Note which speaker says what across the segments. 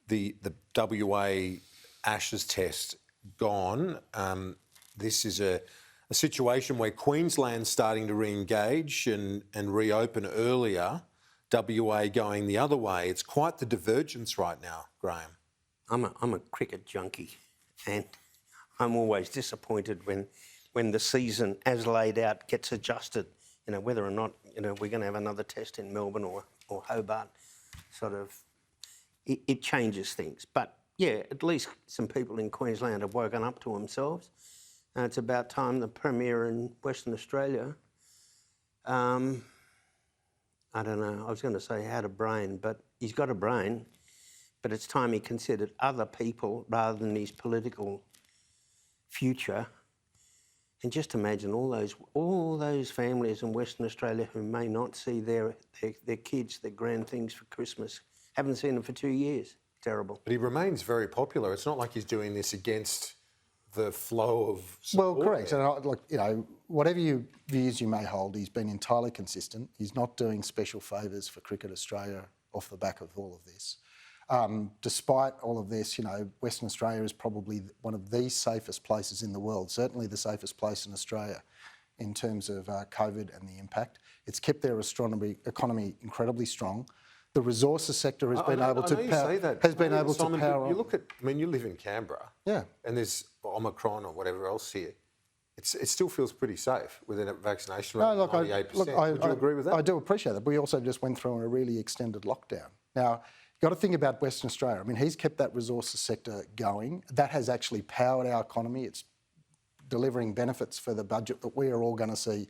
Speaker 1: the WA Ashes test gone. This is a situation where Queensland's starting to re-engage and reopen earlier, WA going the other way. It's quite the divergence right now, Graham.
Speaker 2: I'm a cricket junkie, and I'm always disappointed when the season, as laid out, gets adjusted. You know, whether or not we're going to have another test in Melbourne or Hobart, sort of, it changes things. But yeah, at least some people in Queensland have woken up to themselves. It's about time the Premier in Western Australia, I don't know, I was going to say had a brain, but he's got a brain, but it's time he considered other people rather than his political future. And just imagine all those families in Western Australia who may not see their kids, their grand things for Christmas, haven't seen them for 2 years. Terrible.
Speaker 1: But he remains very popular. It's not like he's doing this against the flow of support.
Speaker 3: Well, correct. And whatever views you may hold, he's been entirely consistent. He's not doing special favours for Cricket Australia off the back of all of this. Despite all of this, Western Australia is probably one of the safest places in the world, certainly the safest place in Australia in terms of COVID and the impact. It's kept their economy incredibly strong. The resources sector has been able to power.
Speaker 1: You look at, you live in Canberra.
Speaker 3: Yeah.
Speaker 1: And there's Omicron or whatever else here. It still feels pretty safe with a vaccination rate of 98%. Would you agree with that?
Speaker 3: I do appreciate that. We also just went through a really extended lockdown. Now, you've got to think about Western Australia. He's kept that resources sector going. That has actually powered our economy. It's delivering benefits for the budget that we are all going to see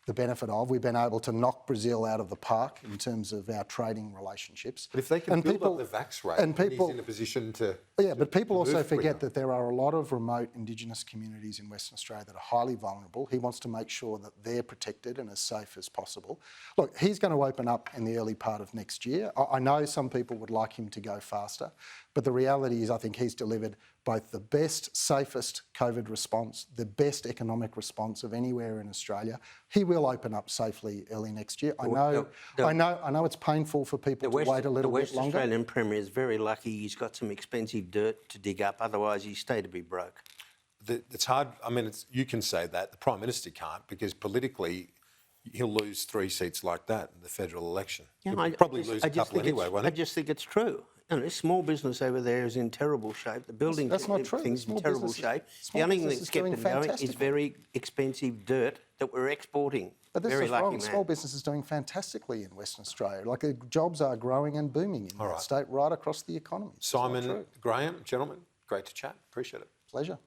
Speaker 3: the benefit of. We've been able to knock Brazil out of the park in terms of our trading relationships.
Speaker 1: But if they can build up the vax rate, and he's in a position to...
Speaker 3: Yeah, but people also forget that there are a lot of remote Indigenous communities in Western Australia that are highly vulnerable. He wants to make sure that they're protected and as safe as possible. Look, he's going to open up in the early part of next year. I know some people would like him to go faster, but the reality is I think he's delivered both the best, safest COVID response, the best economic response of anywhere in Australia. He will open up safely early next year. I know it's painful for people to wait a little bit longer.
Speaker 2: The West Australian Premier is very lucky he's got some expensive dirt to dig up, otherwise he'd stay to be broke.
Speaker 1: It's hard. You can say that. The Prime Minister can't, because politically he'll lose 3 seats like that in the federal election. Yeah, he'll probably lose a couple anyway, won't he?
Speaker 2: I just think it's true. Small business over there is in terrible shape. The building things in terrible shape. The only thing that's kept them going is very expensive dirt that we're exporting.
Speaker 3: But this is wrong. Small business is doing fantastically in Western Australia. Jobs are growing and booming in that state right across the economy.
Speaker 1: Simon, Graham, gentlemen, great to chat. Appreciate it.
Speaker 3: Pleasure.